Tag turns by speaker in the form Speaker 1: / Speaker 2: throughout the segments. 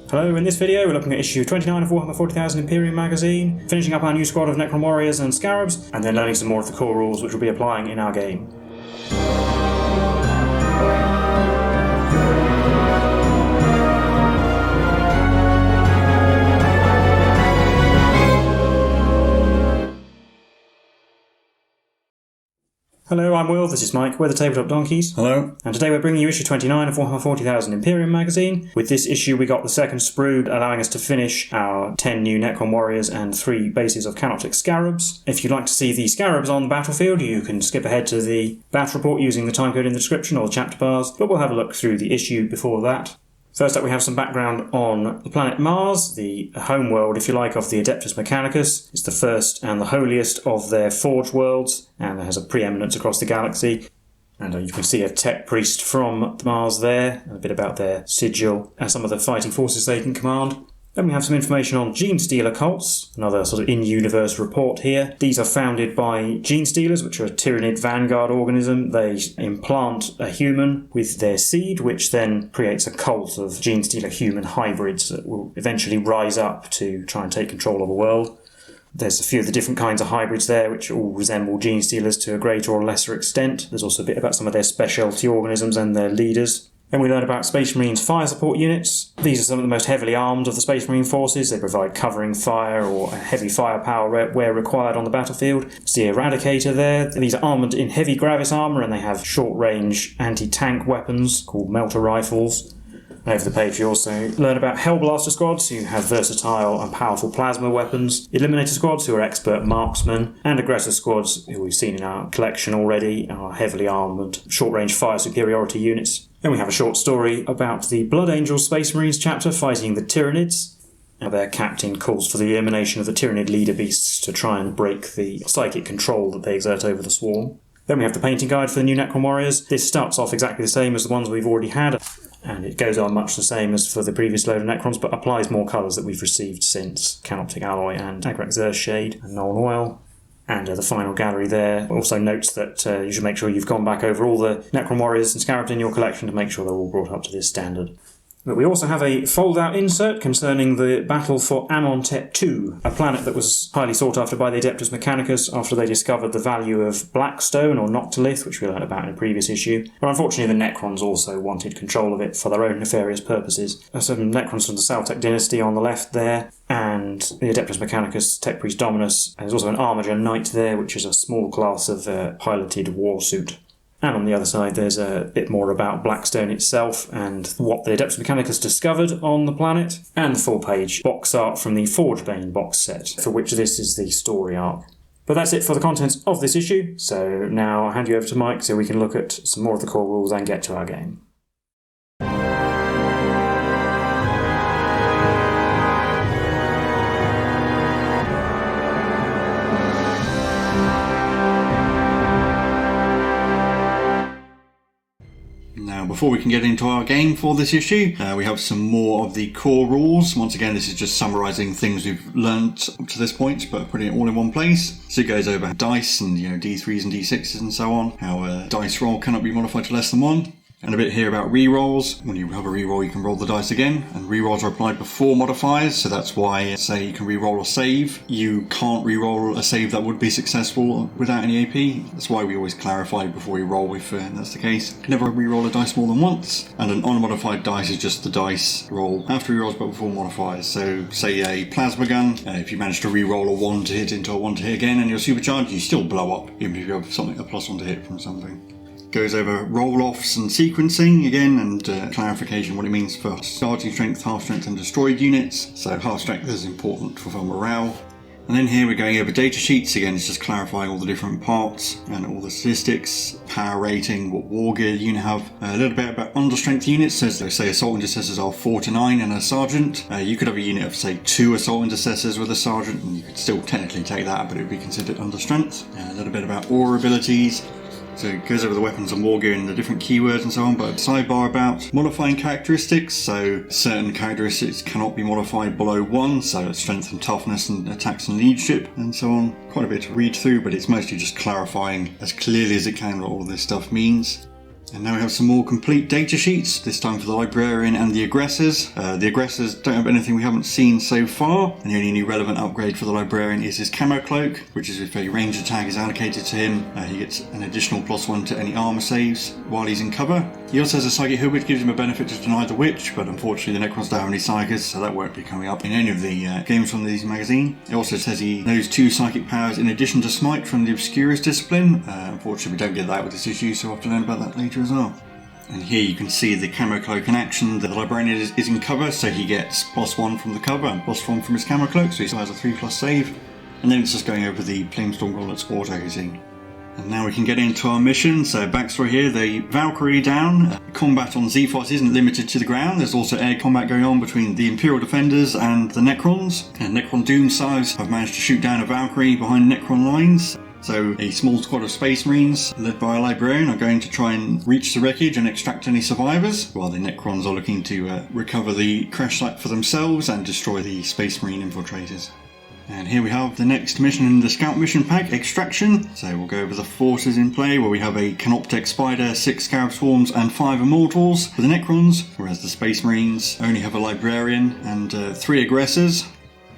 Speaker 1: Hello, in this video we're looking at issue 29 of Warhammer 40,000 Imperium magazine, finishing up our new squad of Necron warriors and Scarabs, and then learning some more of the core rules which we'll be applying in our game. Hello, I'm Will, this is Mike, we're the Tabletop Donkeys.
Speaker 2: Hello.
Speaker 1: And today we're bringing you issue 29 of Warhammer 40,000 Imperium magazine. With this issue we got the second sprue, allowing us to finish our 10 new Necron warriors and 3 bases of Canoptek Scarabs. If you'd like to see the Scarabs on the battlefield, you can skip ahead to the battle report using the timecode in the description or the chapter bars, but we'll have a look through the issue before that. First up we have some background on the planet Mars, the home world, if you like, of the Adeptus Mechanicus. It's the first and the holiest of their forge worlds, and it has a preeminence across the galaxy. And you can see a tech priest from Mars there, a bit about their sigil, and some of the fighting forces they can command. Then we have some information on Gene Stealer cults, another sort of in-universe report here. These are founded by Gene Stealers, which are a Tyranid vanguard organism. They implant a human with their seed, which then creates a cult of Gene Stealer human hybrids that will eventually rise up to try and take control of the world. There's a few of the different kinds of hybrids there, which all resemble Gene Stealers to a greater or lesser extent. There's also a bit about some of their specialty organisms and their leaders. Then we learn about Space Marines fire support units. These are some of the most heavily armed of the Space Marine forces. They provide covering fire or heavy firepower where required on the battlefield. See Eradicator there. These are armoured in heavy Gravis armour and they have short-range anti-tank weapons called melter rifles. Over the page you also learn about Hellblaster squads who have versatile and powerful plasma weapons, Eliminator squads who are expert marksmen, and Aggressor squads who we've seen in our collection already are heavily armoured, short-range fire superiority units. Then we have a short story about the Blood Angels Space Marines chapter fighting the Tyranids. Now their captain calls for the elimination of the Tyranid leader beasts to try and break the psychic control that they exert over the swarm. Then we have the painting guide for the new Necron warriors. This starts off exactly the same as the ones we've already had, and it goes on much the same as for the previous load of Necrons, but applies more colours that we've received since Canoptek Alloy and Agrax Earthshade and Nuln Oil. And the final gallery there also notes that you should make sure you've gone back over all the Necron warriors and Scarabs in your collection to make sure they're all brought up to this standard. But we also have a fold-out insert concerning the battle for Amonthet II, a planet that was highly sought after by the Adeptus Mechanicus after they discovered the value of Blackstone or Noctilith, which we learned about in a previous issue. But unfortunately the Necrons also wanted control of it for their own nefarious purposes. There's some Necrons from the Saltec dynasty on the left there, and the Adeptus Mechanicus Tech Priest Dominus. And there's also an Armiger Knight there, which is a small class of piloted warsuit. And on the other side there's a bit more about Blackstone itself and what the Adeptus Mechanicus discovered on the planet, and the full-page box art from the Forgebane box set, for which this is the story arc. But that's it for the contents of this issue, so now I'll hand you over to Mike so we can look at some more of the core rules and get to our game.
Speaker 2: Before we can get into our game for this issue, we have some more of the core rules. Once again, this is just summarising things we've learnt up to this point, but putting it all in one place. So it goes over dice and D3s and D6s and so on, how a dice roll cannot be modified to less than 1. And a bit here about rerolls. When you have a reroll, you can roll the dice again, and rerolls are applied before modifiers, so that's why, say, you can reroll a save. You can't reroll a save that would be successful without any AP. That's why we always clarify before we roll if that's the case. You can never reroll a dice more than once, and an unmodified dice is just the dice roll after rerolls but before modifiers. So, say a plasma gun, if you manage to reroll a 1 to hit into a 1 to hit again and you're supercharged, you still blow up, even if you have something a +1 to hit from something. Goes over roll-offs and sequencing again, and clarification what it means for starting strength, half strength and destroyed units. So half strength is important for morale. And then here we're going over data sheets again. It's just clarifying all the different parts and all the statistics, power rating, what war gear you have. A little bit about understrength units. So say assault intercessors are 4 to 9 and a sergeant. You could have a unit of say 2 assault intercessors with a sergeant, and you could still technically take that, but it would be considered understrength. A little bit about aura abilities. So it goes over the weapons and war gear and the different keywords and so on, but sidebar about modifying characteristics. So certain characteristics cannot be modified below 1, so strength and toughness and attacks and leadership and so on. Quite a bit to read through, but it's mostly just clarifying as clearly as it can what all of this stuff means. And now we have some more complete data sheets, this time for the Librarian and the Aggressors. The Aggressors don't have anything we haven't seen so far, and the only new relevant upgrade for the Librarian is his Camo Cloak, which is if a ranged attack is allocated to him, he gets an additional +1 to any armor saves while he's in cover. He also has a Psychic Hood, which gives him a benefit to deny the Witch, but unfortunately the Necrons don't have any Psychics, so that won't be coming up in any of the games from this magazine. It also says he knows 2 Psychic powers in addition to Smite from the Obscurus discipline. Unfortunately we don't get that with this issue, so we'll have to learn about that later as well. And here you can see the Camo Cloak in action. The Librarian is in cover, so he gets +1 from the cover and +1 from his Camo Cloak, so he still has a 3+ save. And then it's just going over the Flamestorm Gauntlet auto using. And now we can get into our mission. So backstory here, the Valkyrie down. Combat on Tsiphos isn't limited to the ground. There's also air combat going on between the Imperial Defenders and the Necrons. And Necron Doomsides have managed to shoot down a Valkyrie behind Necron lines. So a small squad of Space Marines, led by a Librarian, are going to try and reach the wreckage and extract any survivors, while the Necrons are looking to recover the crash site for themselves and destroy the Space Marine infiltrators. And here we have the next mission in the Scout Mission Pack, Extraction. So we'll go over the forces in play, where we have a Canoptek Spider, 6 Scarab Swarms and 5 Immortals for the Necrons, whereas the Space Marines only have a Librarian and 3 Aggressors.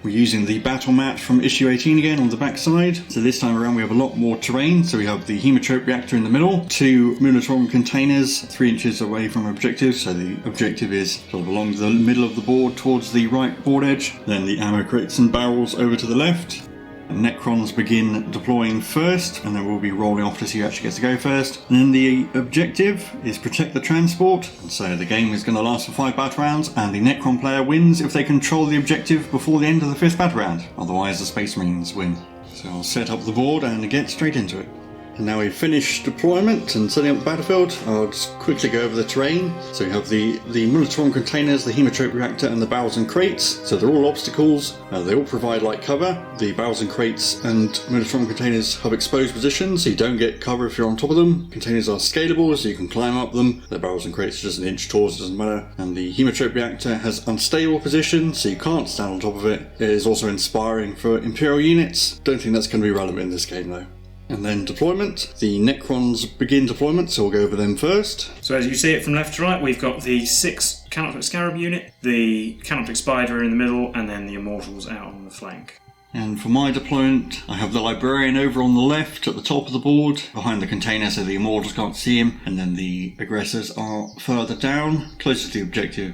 Speaker 2: We're using the battle mat from issue 18 again on the back side. So this time around we have a lot more terrain. So we have the Hemotrope Reactor in the middle, 2 Munitron containers 3 inches away from objectives. So the objective is sort of along the middle of the board towards the right board edge. Then the ammo crates and barrels over to the left. Necrons begin deploying first, and then we'll be rolling off to see who actually gets to go first. And then the objective is protect the transport, and so the game is going to last for 5 battle rounds, and the Necron player wins if they control the objective before the end of the 5th battle round. Otherwise the Space Marines win. So I'll set up the board and get straight into it. And now we've finished deployment and setting up the battlefield. I'll just quickly go over the terrain. So we have the Munitron containers, the Hemotrope Reactor and the barrels and crates. So they're all obstacles. They all provide light cover. The barrels and crates and Munitron containers have exposed positions, so you don't get cover if you're on top of them. Containers are scalable, so you can climb up them. The barrels and crates are just an inch tall, so it doesn't matter. And the Hemotrope Reactor has unstable position, so you can't stand on top of it. It is also inspiring for Imperial units. Don't think that's going to be relevant in this game though. And then deployment. The Necrons begin deployment, so we'll go over them first.
Speaker 1: So as you see it from left to right, we've got the 6 Canoptek Scarab unit, the Canoptek Spider in the middle, and then the Immortals out on the flank.
Speaker 2: And for my deployment, I have the Librarian over on the left at the top of the board, behind the container so the Immortals can't see him, and then the Aggressors are further down, closer to the objective.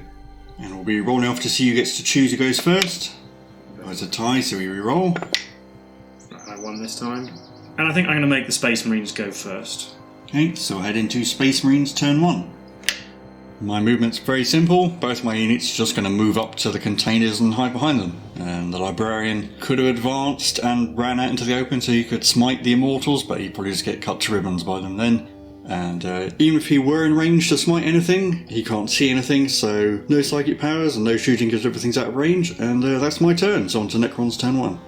Speaker 2: And we'll be rolling off to see who gets to choose who goes first. There's a tie, so we re-roll.
Speaker 1: I won this time. And I think I'm going to make the Space Marines go first.
Speaker 2: Okay, so head into Space Marines turn 1. My movement's very simple. Both my units are just going to move up to the containers and hide behind them. And the Librarian could have advanced and ran out into the open so he could smite the Immortals, but he'd probably just get cut to ribbons by them then. And even if he were in range to smite anything, he can't see anything, so no psychic powers and no shooting because everything's out of range. And that's my turn, so on to Necron's turn 1.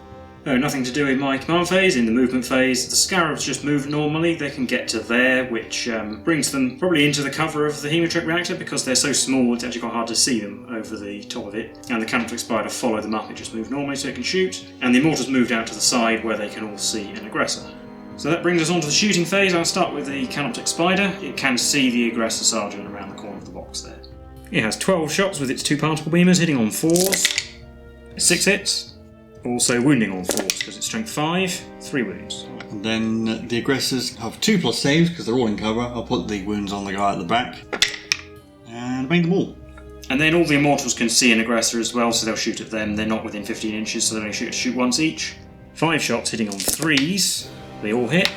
Speaker 1: Oh, nothing to do in my command phase. In the movement phase, the Scarabs just move normally. They can get to there, which brings them probably into the cover of the Hemotrope Reactor because they're so small it's actually quite hard to see them over the top of it. And the Canoptek Spider follow them up, it just moves normally so it can shoot. And the Immortals moved out to the side where they can all see an aggressor. So that brings us on to the shooting phase. I'll start with the Canoptek Spider. It can see the Aggressor Sergeant around the corner of the box there. It has 12 shots with its 2 particle beamers, hitting on 4s, 6 hits. Also wounding on 4s because it's strength 5, 3 wounds.
Speaker 2: And then the Aggressors have 2+ saves because they're all in cover. I'll put the wounds on the guy at the back. And made them all.
Speaker 1: And then all the Immortals can see an Aggressor as well, so they'll shoot at them. They're not within 15 inches, so they only shoot once each. 5 shots hitting on 3s. They all hit.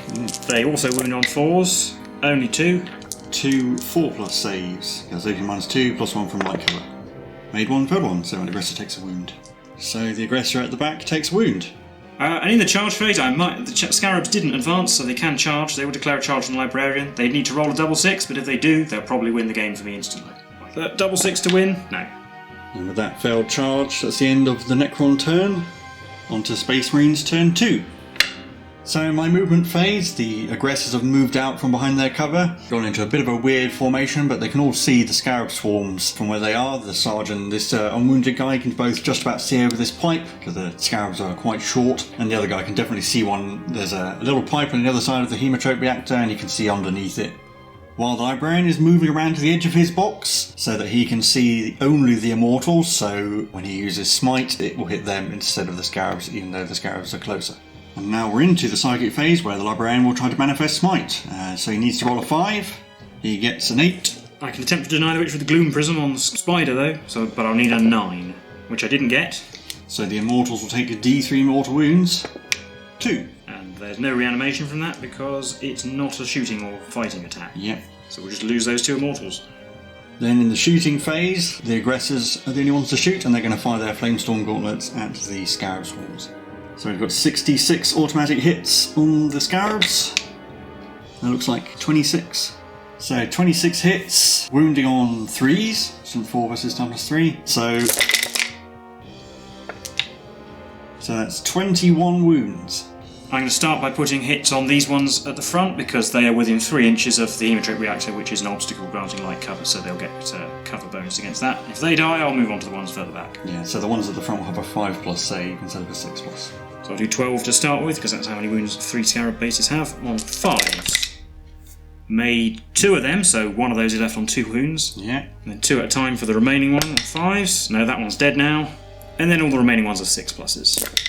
Speaker 1: They also wound on 4s. Only 2.
Speaker 2: 2 4+ saves. Because they -2 +1 from light cover. Made 1 third one, so an Aggressor takes a wound. So the Aggressor at the back takes a wound.
Speaker 1: And in the charge phase, the Scarabs didn't advance, so they can charge. They will declare a charge on the Librarian. They need to roll a double 6, but if they do, they'll probably win the game for me instantly. Double 6 to win? No.
Speaker 2: And with that failed charge, that's the end of the Necron turn. On to Space Marines turn 2. So in my movement phase, the Aggressors have moved out from behind their cover, gone into a bit of a weird formation, but they can all see the Scarab Swarms from where they are. The Sergeant, this unwounded guy, can both just about see over this pipe, because the Scarabs are quite short, and the other guy can definitely see one. There's a little pipe on the other side of the Hemotrope Reactor, and you can see underneath it while the librarian is moving around to the edge of his box so that he can see only the immortals, so when he uses smite it will hit them instead of the scarabs, even though the scarabs are closer. And now we're into the psychic phase where the librarian will try to manifest smite. So he needs to roll a 5, he gets an 8.
Speaker 1: I can attempt to deny the witch with the gloom prism on the spider though, but I'll need a 9, which I didn't get.
Speaker 2: So the immortals will take a D3 mortal wounds. 2.
Speaker 1: And there's no reanimation from that because it's not a shooting or fighting attack.
Speaker 2: Yep.
Speaker 1: So we'll just lose those 2 immortals.
Speaker 2: Then in the shooting phase, the aggressors are the only ones to shoot, and they're going to fire their flamestorm gauntlets at the scarab swarms. So we've got 66 automatic hits on the scarabs. That looks like 26. So 26 hits, wounding on 3s. Some 4 versus 10 plus 3. So that's 21 wounds.
Speaker 1: I'm going to start by putting hits on these ones at the front because they are within 3 inches of the hematrit reactor, which is an obstacle granting light cover, so they'll get cover bonus against that. If they die, I'll move on to the ones further back.
Speaker 2: Yeah, so the ones at the front will have a 5 plus save instead of a 6 plus.
Speaker 1: So I'll do 12 to start with because that's how many wounds 3 scarab bases have on 5s. Made 2 of them, so one of those is left on 2 wounds.
Speaker 2: Yeah.
Speaker 1: And then 2 at a time for the remaining one on 5s. No, that one's dead now. And then all the remaining ones are 6 pluses.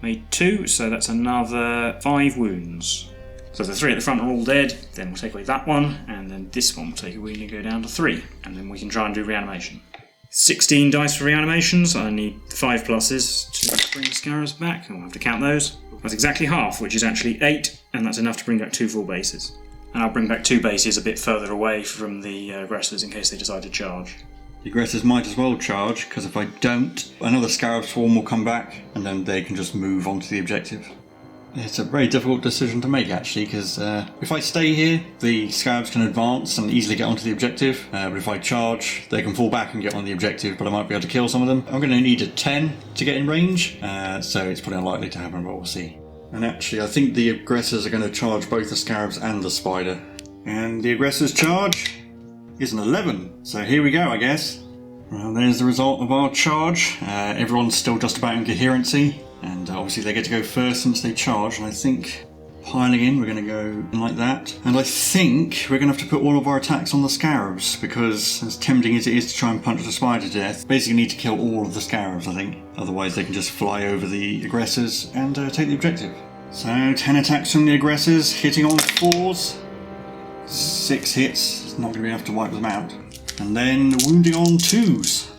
Speaker 1: Made 2, so that's another 5 wounds. So the 3 at the front are all dead, then we'll take away that one, and then this one will take away and go down to 3, and then we can try and do reanimation. 16 dice for reanimations, I need 5 pluses to bring the scarabs back, and we'll have to count those. That's exactly half, which is actually 8, and that's enough to bring back 2 full bases. And I'll bring back 2 bases a bit further away from the aggressors in case they decide to charge.
Speaker 2: The aggressors might as well charge, because if I don't, another scarab swarm will come back, and then they can just move on to the objective. It's a very difficult decision to make, actually, because if I stay here, the scarabs can advance and easily get onto the objective, but if I charge, they can fall back and get on the objective, but I might be able to kill some of them. I'm going to need a 10 to get in range, so it's pretty unlikely to happen, but we'll see. And actually, I think the aggressors are going to charge both the scarabs and the spider. And the aggressors charge is an 11. So here we go, I guess. Well, there's the result of our charge. Everyone's still just about in coherency, and obviously they get to go first since they charge, and I think piling in, we're going to go like that. And I think we're going to have to put all of our attacks on the scarabs, because as tempting as it is to try and punch the spider to death, basically need to kill all of the scarabs, I think. Otherwise they can just fly over the aggressors and take the objective. So 10 attacks from the aggressors, hitting on 4s. 6 hits, it's not going to be enough to wipe them out. And then wounding on 2s.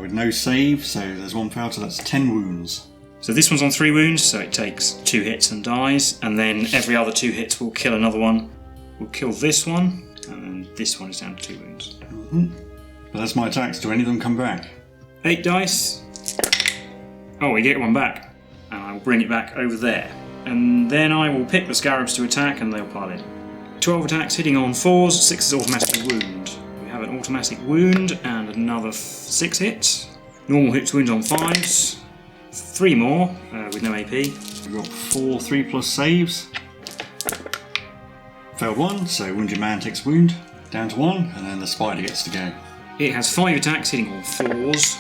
Speaker 2: With no save, so there's 1 fail, so that's 10 wounds.
Speaker 1: So this one's on 3 wounds, so it takes 2 hits and dies, and then every other 2 hits will kill another one. We'll kill this one, and then this one is down to 2 wounds.
Speaker 2: But that's my attacks. Do any of them come back?
Speaker 1: 8 dice. Oh, we get 1 back. And I will bring it back over there. And then I will pick the scarabs to attack, and they'll pile in. 12 attacks, hitting on 4s, 6 is automatic wound. We have an automatic wound, and another 6 hits. Normal hits wounds on 5s. 3 more, with no AP.
Speaker 2: We've got 4 3 plus saves. Failed 1, so wounded man takes wound. Down to 1, and then the spider gets to go.
Speaker 1: It has 5 attacks, hitting on 4s.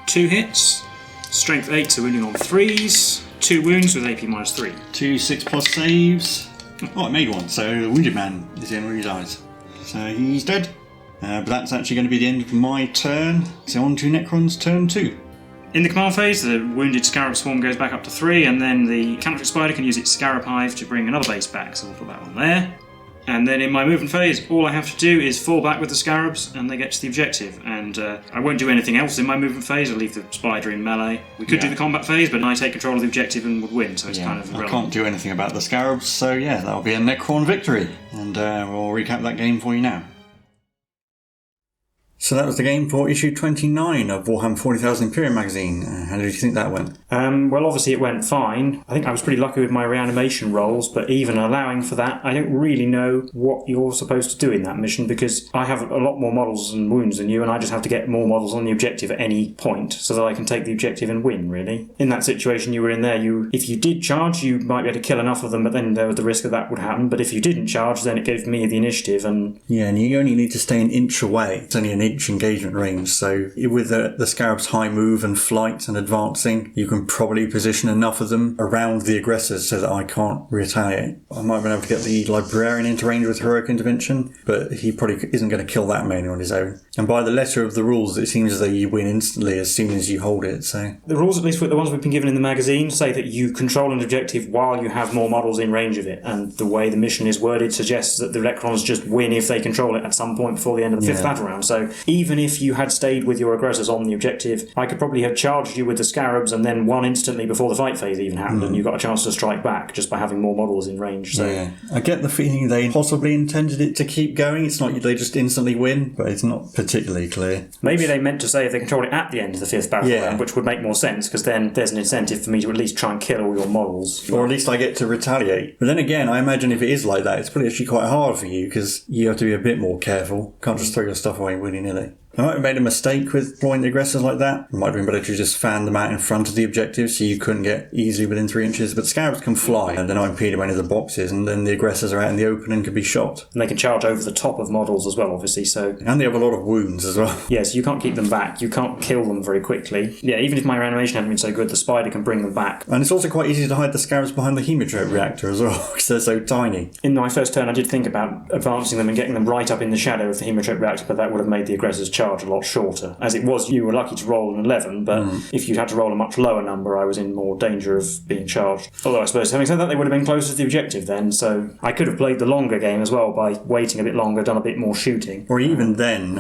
Speaker 1: 2 hits. Strength 8, so wounding on 3s. 2 wounds with AP minus 3.
Speaker 2: 2 6 plus saves. Oh, I made 1, so the wounded man is the only one who dies. So he's dead. But that's actually going to be the end of my turn. So on to Necron's turn 2.
Speaker 1: In the command phase, the wounded scarab swarm goes back up to 3, and then the Canoptek spider can use its scarab hive to bring another base back, so we'll put that on there. And then in my movement phase, all I have to do is fall back with the scarabs, and they get to the objective. And I won't do anything else in my movement phase. I'll leave the spider in melee. We could do the combat phase, but I take control of the objective and would win, so it's kind of irrelevant.
Speaker 2: I can't do anything about the scarabs, so yeah, that'll be a Necron victory. And we'll recap that game for you now. So that was the game for issue 29 of Warhammer 40,000 Imperium magazine. How did you think that went?
Speaker 1: Well, obviously it went fine. I think I was pretty lucky with my reanimation rolls, but even allowing for that, I don't really know what you're supposed to do in that mission, because I have a lot more models and wounds than you, and I just have to get more models on the objective at any point so that I can take the objective and win, really. In that situation you were in there, if you did charge, you might be able to kill enough of them, but then there was the risk that would happen. But if you didn't charge, then it gave me the initiative. And
Speaker 2: yeah, and you only need to stay an inch away. It's only an pitch engagement range. So with the Scarabs' high move and flight and advancing, you can probably position enough of them around the aggressors so that I can't retaliate. I might have been able to get the Librarian into range with Heroic Intervention, but he probably isn't going to kill that many on his own. And by the letter of the rules, it seems as though you win instantly as soon as you hold it. So
Speaker 1: the rules, at least with the ones we've been given in the magazine, say that you control an objective while you have more models in range of it. And the way the mission is worded suggests that the Necrons just win if they control it at some point before the end of the fifth battle round. So even if you had stayed with your aggressors on the objective, I could probably have charged you with the Scarabs and then won instantly before the fight phase even happened, and you got a chance to strike back just by having more models in range. So
Speaker 2: I get the feeling they possibly intended it to keep going. It's not they just instantly win, but it's not particularly clear.
Speaker 1: Maybe they meant to say if they control it at the end of the fifth battle round, which would make more sense, because then there's an incentive for me to at least try and kill all your models.
Speaker 2: Or at least I get to retaliate. But then again, I imagine if it is like that, it's probably actually quite hard for you, because you have to be a bit more careful. Can't just throw your stuff away willy-nilly. I might have made a mistake with deploying the aggressors like that. It might have been better to just fan them out in front of the objective so you couldn't get easily within 3 inches. But Scarabs can fly and they're not impeded by any of the boxes, and then the aggressors are out in the open and can be shot.
Speaker 1: And they can charge over the top of models as well, obviously.
Speaker 2: And they have a lot of wounds as well.
Speaker 1: Yes, you can't keep them back. You can't kill them very quickly. Yeah, even if my animation hadn't been so good, the spider can bring them back.
Speaker 2: And it's also quite easy to hide the Scarabs behind the Hemotrope reactor as well, because they're so tiny.
Speaker 1: In my first turn, I did think about advancing them and getting them right up in the shadow of the Hemotrope reactor, but that would have made the aggressors charge a lot shorter. As it was, you were lucky to roll an 11, but if you'd had to roll a much lower number, I was in more danger of being charged. Although I suppose, having said that, they would have been closer to the objective then, so I could have played the longer game as well by waiting a bit longer, done a bit more shooting.
Speaker 2: Or even then,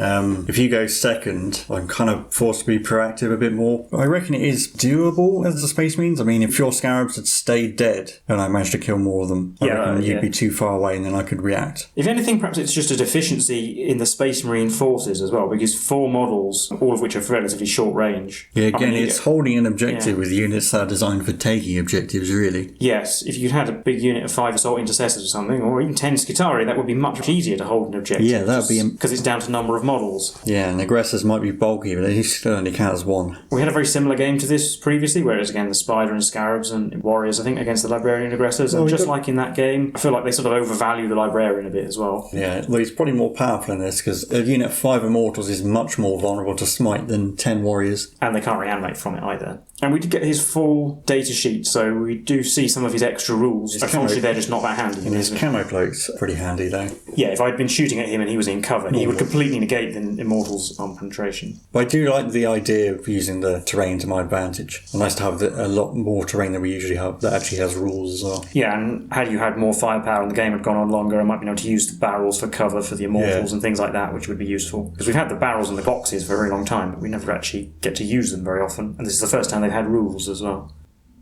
Speaker 2: if you go second, I'm kind of forced to be proactive a bit more. I reckon it is doable as the Space Marines. I mean, if your Scarabs had stayed dead and I managed to kill more of them, I reckon you'd be too far away and then I could react.
Speaker 1: If anything, perhaps it's just a deficiency in the Space Marine forces as well, because 4 models, all of which are relatively short range.
Speaker 2: Yeah, again, it's holding an objective with units that are designed for taking objectives, really.
Speaker 1: Yes, if you'd had a big unit of 5 Assault Intercessors or something, or even 10 Skitarii, that would be much easier to hold an objective.
Speaker 2: Yeah, that would be...
Speaker 1: Because it's down to number of models.
Speaker 2: Yeah, and aggressors might be bulky, but they still only count as 1.
Speaker 1: We had a very similar game to this previously, where it was, again, the Spider and Scarabs and Warriors, I think, against the Librarian aggressors. And just like in that game, I feel like they sort of overvalue the Librarian a bit as well.
Speaker 2: Yeah, well, he's probably more powerful in this, because a unit of 5 Immortals is much more vulnerable to smite than 10 Warriors.
Speaker 1: And they can't reanimate from it either. And we did get his full data sheet, so we do see some of his extra rules. Unfortunately, they're just not that handy.
Speaker 2: And his camo cloak's pretty handy, though.
Speaker 1: Yeah, if I'd been shooting at him and he was in cover, he would completely negate the Immortals' arm penetration.
Speaker 2: But I do like the idea of using the terrain to my advantage. It's nice to have a lot more terrain than we usually have that actually has rules as well.
Speaker 1: Yeah, and had you had more firepower and the game had gone on longer, I might be able to use the barrels for cover for the Immortals and things like that, which would be useful. Because we've had the barrels and the boxes for a very long time, but we never actually get to use them very often. And this is the first time they've had rules as well.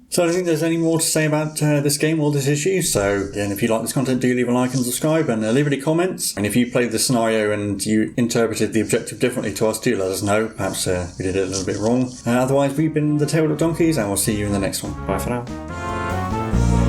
Speaker 2: So I don't think there's any more to say about this game or this issue. So again, if you like this content, do leave a like and subscribe and leave any comments. And if you played the scenario and you interpreted the objective differently to us, do let us know. Perhaps we did it a little bit wrong. Otherwise, we've been the Tabletop Donkeys, and we'll see you in the next one.
Speaker 1: Bye for now.